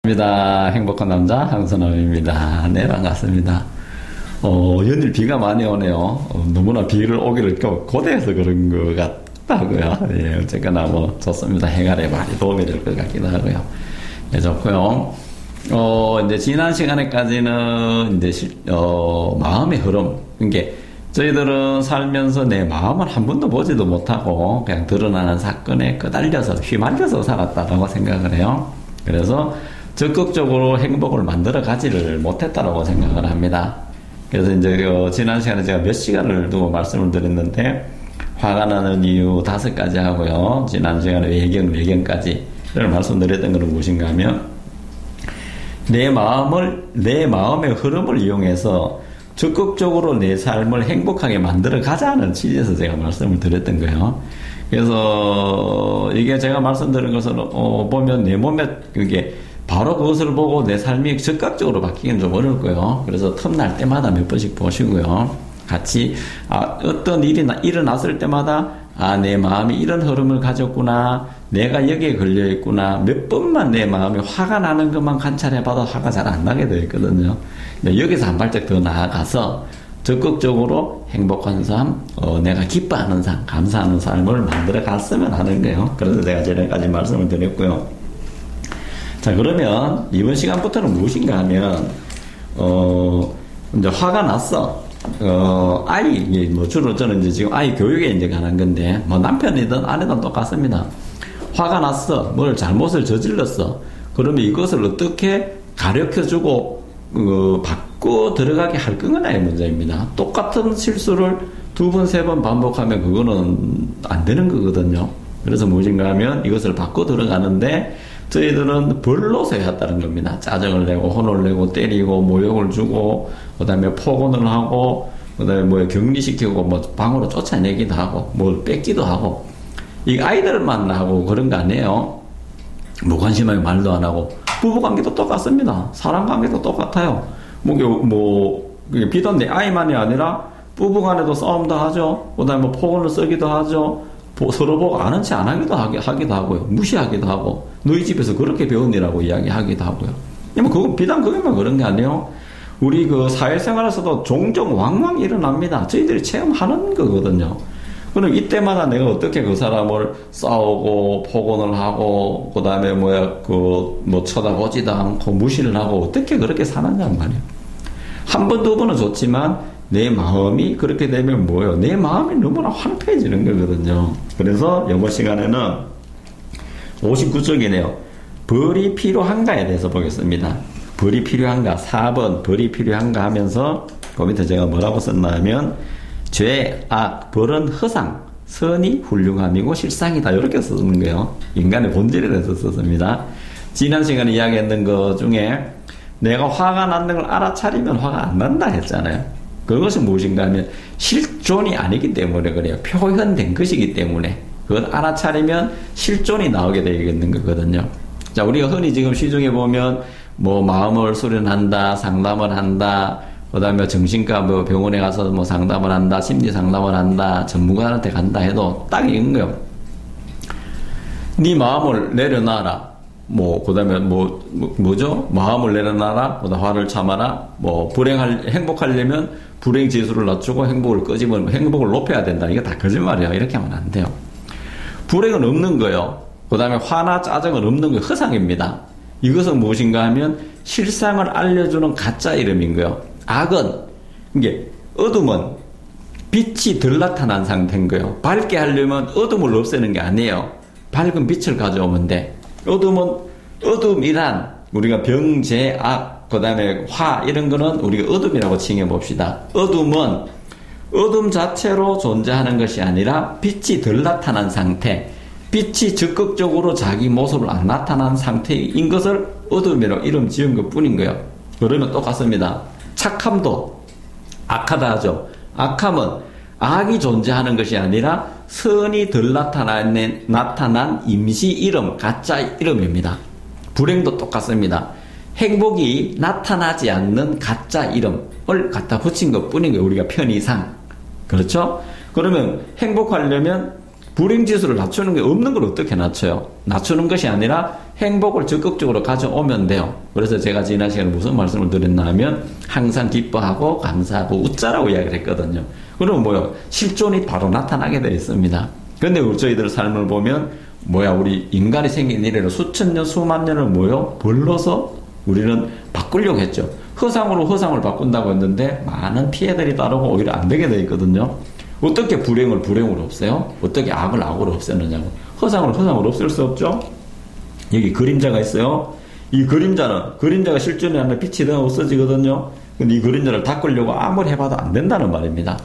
입니다. 행복한 남자 황선남입니다. 네, 반갑습니다. 연일 비가 많이 오네요. 너무나 비를 오기를 고대해서 그런 것 같다고요. 예, 어쨌거나 뭐 좋습니다. 행안에 많이 도움이 될 것 같기도 하고요. 네, 좋고요. 이제 지난 시간에까지는 이제 마음의 흐름, 그러니까 저희들은 살면서 내 마음을 한 번도 보지도 못하고 그냥 드러나는 사건에 끄달려서 휘말려서 살았다라고 생각을 해요. 그래서 적극적으로 행복을 만들어 가지를 못했다라고 생각을 합니다. 그래서 이제 지난 시간에 제가 몇 시간을 두고 말씀을 드렸는데, 화가 나는 이유 5가지 하고요. 지난 시간에 외경까지를 말씀드렸던 것은 무엇인가 하면, 내 마음의 흐름을 이용해서 적극적으로 내 삶을 행복하게 만들어 가자는 취지에서 제가 말씀을 드렸던 거예요. 그래서 이게 제가 말씀드린 것은 보면 내 몸에 그게 바로 그것을 보고 내 삶이 즉각적으로 바뀌기는 좀 어려울 거예요. 그래서 틈날 때마다 몇 번씩 보시고요. 같이 어떤 일이 일어났을 때마다 내 마음이 이런 흐름을 가졌구나, 내가 여기에 걸려있구나, 몇 번만 내 마음이 화가 나는 것만 관찰해봐도 화가 잘 안 나게 되어 있거든요. 여기서 한 발짝 더 나아가서 적극적으로 행복한 삶, 내가 기뻐하는 삶, 감사하는 삶을 만들어 갔으면 하는 거예요. 그래서 제가 지금까지 말씀을 드렸고요. 자, 그러면 이번 시간부터는 무엇인가 하면 이제 화가 났어. 주로 저는 이제 지금 아이 교육에 이제 관한 건데, 뭐 남편이든 아내든 똑같습니다. 화가 났어. 뭘 잘못을 저질렀어. 그러면 이것을 어떻게 가르쳐주고 바꿔 들어가게 할 거냐의 문제입니다. 똑같은 실수를 2번, 3번 반복하면 그거는 안 되는 거거든요. 그래서 무엇인가 하면 이것을 바꿔 들어가는데, 저희들은 벌로서 해왔다는 겁니다. 짜증을 내고, 혼을 내고, 때리고, 모욕을 주고, 그 다음에 폭언을 하고, 그 다음에 뭐 격리시키고, 뭐 방으로 쫓아내기도 하고, 뭘 뺏기도 하고. 이 아이들만 하고 그런 거 아니에요. 무관심하게 말도 안 하고. 부부관계도 똑같습니다. 사람관계도 똑같아요. 비단 내 아이만이 아니라 부부간에도 싸움도 하죠. 그 다음에 뭐 폭언을 쓰기도 하죠. 서로 보고 아는 체 안 하기도 하고요. 무시하기도 하고, 너희 집에서 그렇게 배웠니라고 이야기하기도 하고요. 비단 그것만 그런 게 아니에요. 우리 그 사회생활에서도 종종 왕왕 일어납니다. 저희들이 체험하는 거거든요. 그럼 이때마다 내가 어떻게 그 사람을 싸우고, 폭언을 하고, 그 다음에 쳐다보지도 않고, 무시를 하고, 어떻게 그렇게 사느냐는 말이에요. 한 번, 2번은 좋지만, 내 마음이 그렇게 되면 뭐예요? 내 마음이 너무나 황폐해지는 거거든요. 그래서 이번 시간에는 59쪽이네요. 벌이 필요한가에 대해서 보겠습니다. 벌이 필요한가? 4번 벌이 필요한가 하면서 그 밑에 제가 뭐라고 썼나 하면, 죄, 악, 벌은 허상, 선이 훌륭함이고 실상이다, 이렇게 쓰는 거예요. 인간의 본질에 대해서 썼습니다. 지난 시간에 이야기했던 것 중에 내가 화가 나는 걸 알아차리면 화가 안 난다 했잖아요. 그것은 무엇인가 하면 실존이 아니기 때문에 그래요. 표현된 것이기 때문에. 그걸 알아차리면 실존이 나오게 되겠는 거거든요. 자, 우리가 흔히 지금 시중에 보면 마음을 수련한다, 상담을 한다, 그 다음에 정신과 병원에 가서 상담을 한다, 심리 상담을 한다, 전문가한테 간다 해도 딱 이런 거예요. 네 마음을 내려놔라. 그 다음에 마음을 내려놔라. 화를 참아라. 행복하려면 불행 지수를 낮추고 행복을 끄집으면 행복을 높여야 된다. 이게 다 거짓말이야. 이렇게 하면 안 돼요. 불행은 없는 거예요. 그 다음에 화나 짜증은 없는 거 허상입니다. 이것은 무엇인가 하면 실상을 알려주는 가짜 이름인 거예요. 악은, 이게 어둠은 빛이 덜 나타난 상태인 거예요. 밝게 하려면 어둠을 없애는 게 아니에요. 밝은 빛을 가져오면 돼. 어둠이란 우리가 병, 재, 악, 그 다음에 화, 이런 거는 우리가 어둠이라고 칭해 봅시다. 어둠은 어둠 자체로 존재하는 것이 아니라 빛이 덜 나타난 상태, 빛이 적극적으로 자기 모습을 안 나타난 상태인 것을 어둠이라고 이름 지은 것 뿐인 거예요. 그러면 똑같습니다. 착함도 악하다 하죠. 악함은 악이 존재하는 것이 아니라 선이 덜 나타난 임시 이름, 가짜 이름입니다. 불행도 똑같습니다. 행복이 나타나지 않는 가짜 이름을 갖다 붙인 것 뿐인 거예요. 우리가 편의상. 그렇죠? 그러면 행복하려면 불행지수를 낮추는 게 없는 걸 어떻게 낮춰요? 낮추는 것이 아니라 행복을 적극적으로 가져오면 돼요. 그래서 제가 지난 시간에 무슨 말씀을 드렸나 하면 항상 기뻐하고 감사하고 웃자라고 이야기를 했거든요. 그러면 뭐요? 실존이 바로 나타나게 되어 있습니다. 근데 저희들 삶을 보면 우리 인간이 생긴 이래로 수천 년 수만 년을 벌러서 우리는 바꾸려고 했죠. 허상으로 허상을 바꾼다고 했는데 많은 피해들이 따르고 오히려 안 되게 되어 있거든요. 어떻게 불행을 불행으로 없애요? 어떻게 악을 악으로 없애느냐고. 허상을 허상으로 없앨 수 없죠? 여기 그림자가 있어요. 이 그림자가 실존이 아니라 빛이 되어 없어지거든요. 근데 이 그림자를 닦으려고 아무리 해봐도 안 된다는 말입니다.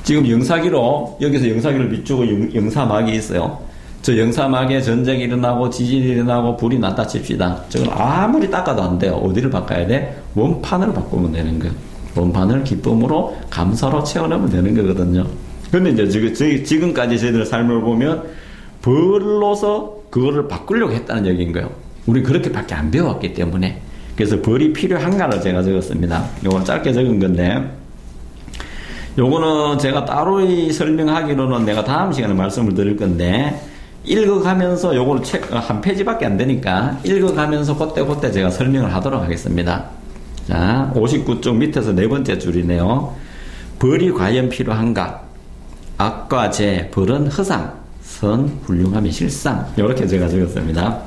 지금 영사기로, 여기서 영사기를 비추고 영사막이 있어요. 저 영사막에 전쟁이 일어나고 지진이 일어나고 불이 났다 칩시다. 저걸 아무리 닦아도 안 돼요. 어디를 바꿔야 돼? 원판을 바꾸면 되는 거예요. 원판을 기쁨으로 감사로 채워넣으면 되는 거거든요. 근데 이제 지금까지 저희들 삶을 보면 벌로서 그거를 바꾸려고 했다는 얘기인 거예요. 우리 그렇게밖에 안 배웠기 때문에. 그래서 벌이 필요한가를 제가 적었습니다. 요건 짧게 적은 건데, 요거는 제가 따로 설명하기로는 내가 다음 시간에 말씀을 드릴 건데, 읽어가면서 요거를 책 한 페이지밖에 안 되니까 읽어가면서 그때 제가 설명을 하도록 하겠습니다. 자, 59쪽 밑에서 네 번째 줄이네요. 벌이 과연 필요한가? 악과 죄, 벌은 허상, 선, 훌륭함이 실상. 이렇게 제가 적었습니다.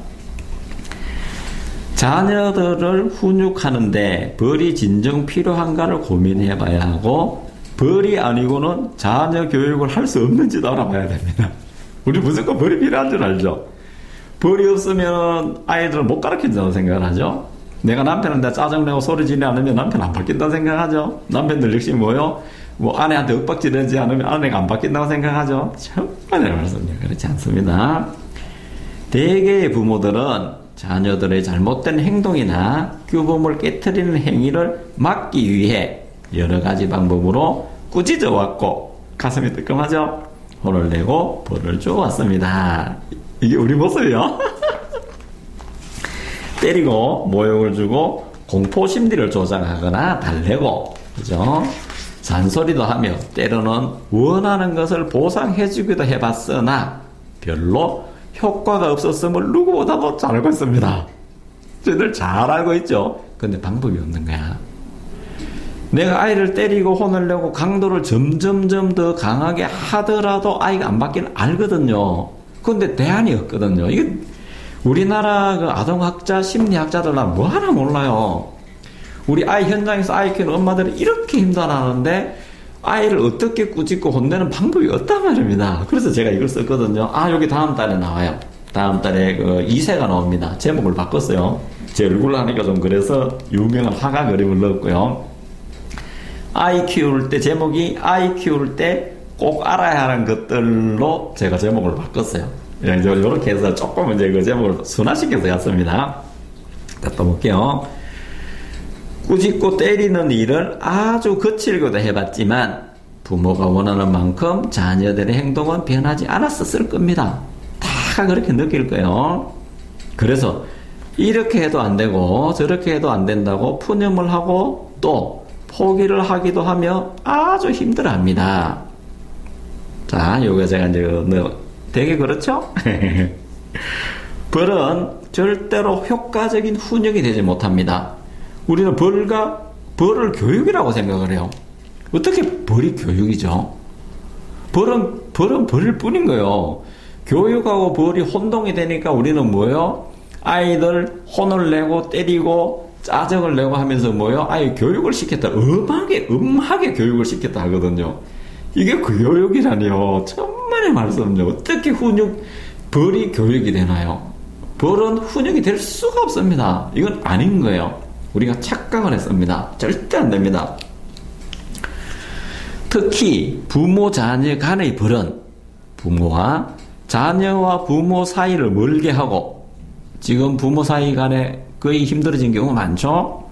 자녀들을 훈육하는데 벌이 진정 필요한가를 고민해 봐야 하고, 벌이 아니고는 자녀 교육을 할 수 없는지도 알아봐야 됩니다. 우리 무조건 벌이 필요한 줄 알죠? 벌이 없으면 아이들을 못 가르친다고 생각을 하죠? 내가 남편한테 짜증내고 소리 지르지 않으면 남편 안 바뀐다고 생각하죠? 남편들 역시 아내한테 윽박지르지 않으면 아내가 안 바뀐다고 생각하죠? 정말 말씀이에요. 그렇지 않습니다. 대개의 부모들은 자녀들의 잘못된 행동이나 규범을 깨트리는 행위를 막기 위해 여러 가지 방법으로 꾸짖어 왔고, 가슴이 뜨끔하죠? 혼을 내고 벌을 주어왔습니다. 이게 우리 모습이요. 때리고 모욕을 주고 공포심리를 조장하거나 달래고, 그죠? 잔소리도 하며 때로는 원하는 것을 보상해주기도 해봤으나 별로 효과가 없었음을 누구보다도 잘 알고 있습니다. 저희들 잘 알고 있죠? 근데 방법이 없는 거야. 내가 아이를 때리고 혼을 내고 강도를 점점점 더 강하게 하더라도 아이가 안 바뀌는 알거든요. 근데 대안이 없거든요. 이게 우리나라 그 아동학자, 심리학자들 나 뭐 하나 몰라요. 우리 아이 현장에서 아이 키우는 엄마들이 이렇게 힘들어하는데 아이를 어떻게 꾸짖고 혼내는 방법이 없단 말입니다. 그래서 제가 이걸 썼거든요. 여기 다음 달에 나와요. 다음 달에 그 2세가 나옵니다. 제목을 바꿨어요. 제 얼굴을 하니까 좀 그래서 유명한 화가 그림을 넣었고요. 아이 키울 때 제목이 아이 키울 때 꼭 알아야 하는 것들로 제가 제목을 바꿨어요. 이렇게 해서 조금 이제 그 제목을 순화시켜서 했습니다. 또 볼게요. 꾸짖고 때리는 일을 아주 거칠게도 해봤지만 부모가 원하는 만큼 자녀들의 행동은 변하지 않았었을 겁니다. 다 그렇게 느낄 거예요. 그래서 이렇게 해도 안 되고 저렇게 해도 안 된다고 푸념을 하고 또 포기를 하기도 하며 아주 힘들어합니다. 자, 요거 제가 이제 되게 그렇죠? 벌은 절대로 효과적인 훈육이 되지 못합니다. 우리는 벌을 교육이라고 생각을 해요. 어떻게 벌이 교육이죠? 벌은 벌일 뿐인 거예요. 교육하고 벌이 혼동이 되니까 우리는 뭐예요? 아이들 혼을 내고 때리고 짜증을 내고 하면서 뭐예요? 아이 교육을 시켰다. 음하게 교육을 시켰다 하거든요. 이게 교육이라니요. 천만의 말씀요. 어떻게 벌이 교육이 되나요? 벌은 훈육이 될 수가 없습니다. 이건 아닌 거예요. 우리가 착각을 했습니다. 절대 안 됩니다. 특히 부모 자녀 간의 벌은 부모와 자녀와 부모 사이를 멀게 하고, 지금 부모 사이 간에 거의 힘들어진 경우가 많죠.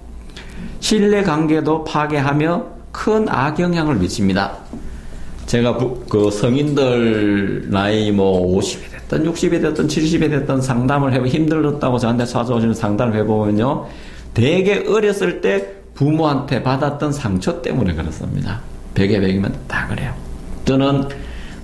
신뢰관계도 파괴하며 큰 악영향을 미칩니다. 제가 그 성인들 나이 50이 됐든 60이 됐든 70이 됐든 상담을 해보고 힘들었다고 저한테 찾아오시는 상담을 해보면요, 되게 어렸을 때 부모한테 받았던 상처 때문에 그렇습니다. 100에 100이면 다 그래요. 저는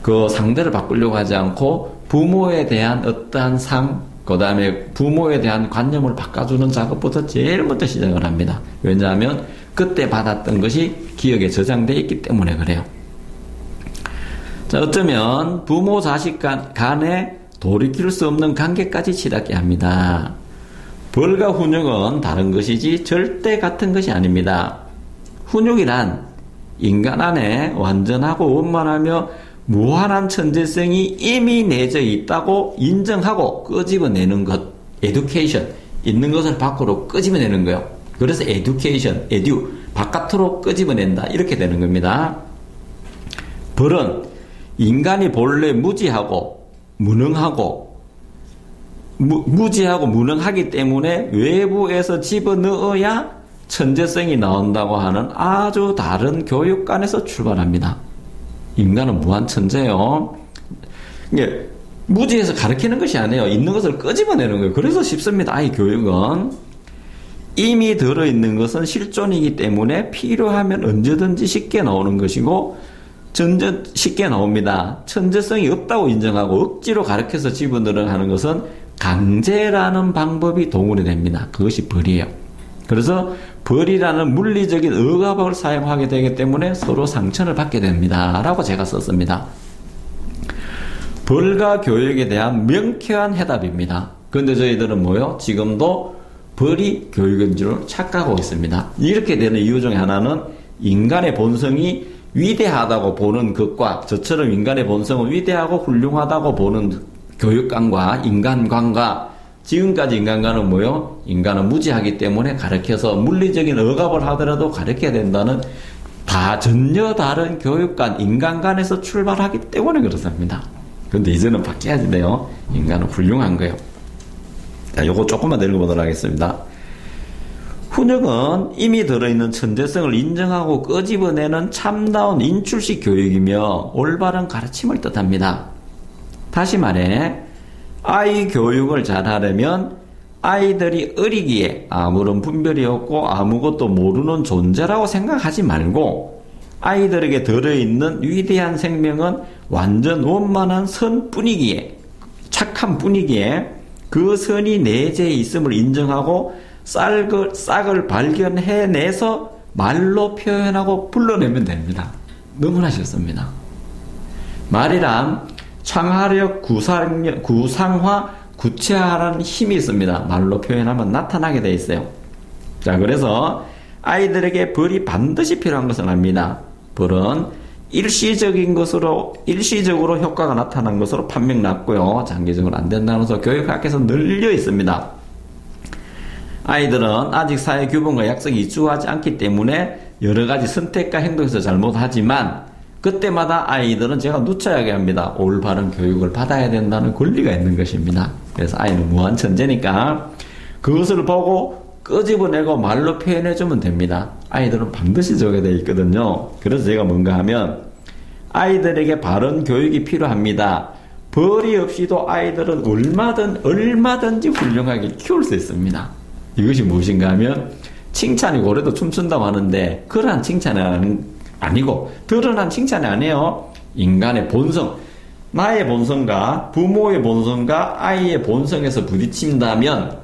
그 상대를 바꾸려고 하지 않고 부모에 대한 어떠한 그 다음에 부모에 대한 관념을 바꿔주는 작업부터 제일 먼저 시작을 합니다. 왜냐하면 그때 받았던 것이 기억에 저장되어 있기 때문에 그래요. 자, 어쩌면 부모 자식 간에 돌이킬 수 없는 관계까지 치닫게 합니다. 벌과 훈육은 다른 것이지 절대 같은 것이 아닙니다. 훈육이란 인간 안에 완전하고 원만하며 무한한 천재성이 이미 내져 있다고 인정하고 끄집어내는 것, 에듀케이션, 있는 것을 밖으로 끄집어내는 거예요. 그래서 에듀케이션, 바깥으로 끄집어낸다, 이렇게 되는 겁니다. 벌은 인간이 본래 무지하고 무능하기 때문에 외부에서 집어넣어야 천재성이 나온다고 하는 아주 다른 교육관에서 출발합니다. 인간은 무한 천재예요. 이게 무지해서 가르치는 것이 아니에요. 있는 것을 끄집어내는 거예요. 그래서 쉽습니다. 아이 교육은 이미 들어있는 것은 실존이기 때문에 필요하면 언제든지 쉽게 나오는 것이고 쉽게 나옵니다. 천재성이 없다고 인정하고 억지로 가르쳐서 집어넣으려 하는 것은 강제라는 방법이 동원이 됩니다. 그것이 벌이에요. 그래서 벌이라는 물리적인 억압을 사용하게 되기 때문에 서로 상처를 받게 됩니다. 라고 제가 썼습니다. 벌과 교육에 대한 명쾌한 해답입니다. 그런데 저희들은 뭐요? 지금도 벌이 교육인 줄 착각하고 있습니다. 이렇게 되는 이유 중에 하나는 인간의 본성이 위대하다고 보는 것과 저처럼 인간의 본성은 위대하고 훌륭하다고 보는 교육관과 인간관과 지금까지 인간관은 뭐요? 인간은 무지하기 때문에 가르쳐서 물리적인 억압을 하더라도 가르쳐야 된다는 전혀 다른 교육관, 인간관에서 출발하기 때문에 그렇습니다. 근데 이제는 바뀌어야지 돼요. 인간은 훌륭한 거예요. 자, 요거 조금만 더 읽어보도록 하겠습니다. 훈육은 이미 들어있는 천재성을 인정하고 끄집어내는 참다운 인출식 교육이며 올바른 가르침을 뜻합니다. 다시 말해 아이 교육을 잘하려면 아이들이 어리기에 아무런 분별이 없고 아무것도 모르는 존재라고 생각하지 말고 아이들에게 들어있는 위대한 생명은 완전 원만한 선뿐이기에, 착한 뿐이기에 그 선이 내재해 있음을 인정하고 싹을 발견해내서 말로 표현하고 불러내면 됩니다. 너무나 쉽습니다. 말이란 창화력, 구상화, 구체화라는 힘이 있습니다. 말로 표현하면 나타나게 돼 있어요. 자, 그래서 아이들에게 벌이 반드시 필요한 것을 압니다. 벌은 일시적으로 효과가 나타난 것으로 판명 났고요. 장기적으로 안 된다는 것으로 교육학에서 널려 있습니다. 아이들은 아직 사회 규범과 약속이 이주하지 않기 때문에 여러 가지 선택과 행동에서 잘못하지만 그때마다 아이들은 제가 누차하게 합니다. 올바른 교육을 받아야 된다는 권리가 있는 것입니다. 그래서 아이는 무한 천재니까 그것을 보고 끄집어내고 말로 표현해주면 됩니다. 아이들은 반드시 저게 돼 있거든요. 그래서 제가 뭔가 하면 아이들에게 바른 교육이 필요합니다. 벌이 없이도 아이들은 얼마든지 훌륭하게 키울 수 있습니다. 이것이 무엇인가 하면 칭찬이 고래도 춤춘다고 하는데 그러한 칭찬이 아니고 드러난 칭찬이 아니에요. 인간의 본성, 나의 본성과 부모의 본성과 아이의 본성에서 부딪힌다면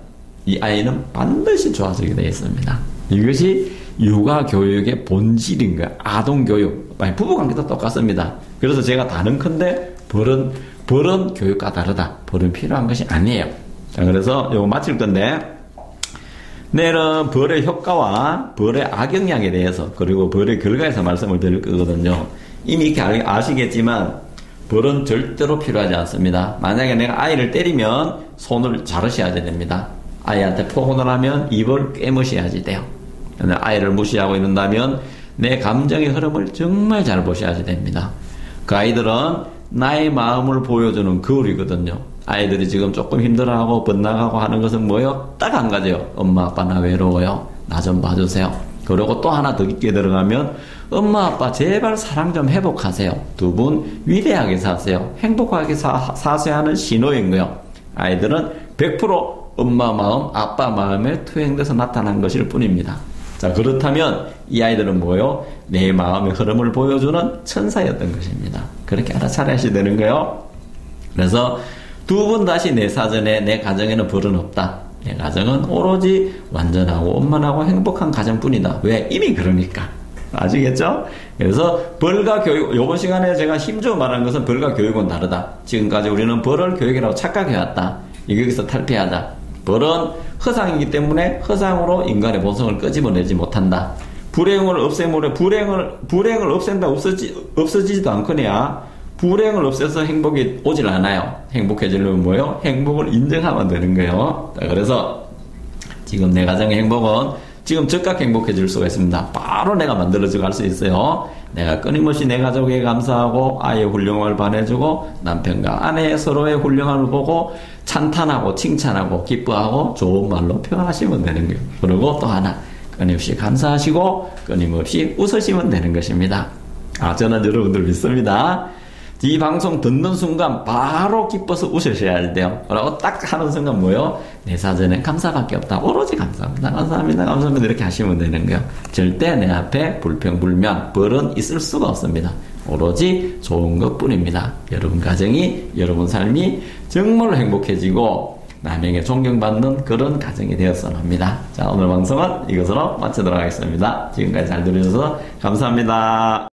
이 아이는 반드시 좋아지게 되어 있습니다. 이것이 육아 교육의 본질인 거야. 아동 교육, 부부관계도 똑같습니다. 그래서 제가 다른컨대 벌은 교육과 다르다. 벌은 필요한 것이 아니에요. 자, 그래서 이거 마칠 건데 내일은 벌의 효과와 벌의 악영향에 대해서 그리고 벌의 결과에서 말씀을 드릴 거거든요. 이미 이렇게 아시겠지만 벌은 절대로 필요하지 않습니다. 만약에 내가 아이를 때리면 손을 자르셔야 됩니다. 아이한테 폭언을 하면 입을 깨무셔야지 돼요. 아이를 무시하고 있는다면 내 감정의 흐름을 정말 잘 보셔야지 됩니다. 그 아이들은 나의 마음을 보여주는 거울이거든요. 아이들이 지금 조금 힘들어하고 번나가고 하는 것은 뭐예요? 딱 한 가지요. 엄마 아빠 나 외로워요. 나 좀 봐주세요. 그리고 또 하나 더 깊게 들어가면 엄마 아빠 제발 사랑 좀 회복하세요. 두 분 위대하게 사세요. 행복하게 사세요 하는 신호인 거예요. 아이들은 100% 엄마 마음, 아빠 마음에 투영돼서 나타난 것일 뿐입니다. 자, 그렇다면 이 아이들은 뭐요? 내 마음의 흐름을 보여주는 천사였던 것입니다. 그렇게 알아차려야 되는 거예요. 그래서 두 번 다시 내 사전에 내 가정에는 벌은 없다. 내 가정은 오로지 완전하고 원만하고 행복한 가정뿐이다. 왜? 이미 그러니까. 아시겠죠? 그래서 벌과 교육, 요번 시간에 제가 힘주어 말하는 것은 벌과 교육은 다르다. 지금까지 우리는 벌을 교육이라고 착각해왔다. 여기서 탈피하자. 벌은 허상이기 때문에 허상으로 인간의 본성을 끄집어내지 못한다. 불행을 없애므로 불행을 없앤다 없어지지도 않거냐. 불행을 없애서 행복이 오질 않아요. 행복해지려면 뭐예요? 행복을 인정하면 되는 거예요. 자, 그래서 지금 내 가정의 행복은 지금 즉각 행복해질 수가 있습니다. 바로 내가 만들어져 갈 수 있어요. 내가 끊임없이 내 가족에게 감사하고 아이의 훌륭함을 반해주고 남편과 아내의 서로의 훌륭함을 보고 찬탄하고 칭찬하고 기뻐하고 좋은 말로 표현하시면 되는 거예요. 그리고 또 하나 끊임없이 감사하시고 끊임없이 웃으시면 되는 것입니다. 저는 여러분들 믿습니다. 이 방송 듣는 순간 바로 기뻐서 웃으셔야 돼요. 라고 딱 하는 순간 뭐예요? 내 사전엔 감사밖에 없다. 오로지 감사합니다. 감사합니다. 감사합니다. 이렇게 하시면 되는 거예요. 절대 내 앞에 불평불만, 벌은 있을 수가 없습니다. 오로지 좋은 것 뿐입니다. 여러분 가정이, 여러분 삶이 정말로 행복해지고 남에게 존경받는 그런 가정이 되었으면 합니다. 자, 오늘 방송은 이것으로 마치도록 하겠습니다. 지금까지 잘 들으셔서 감사합니다.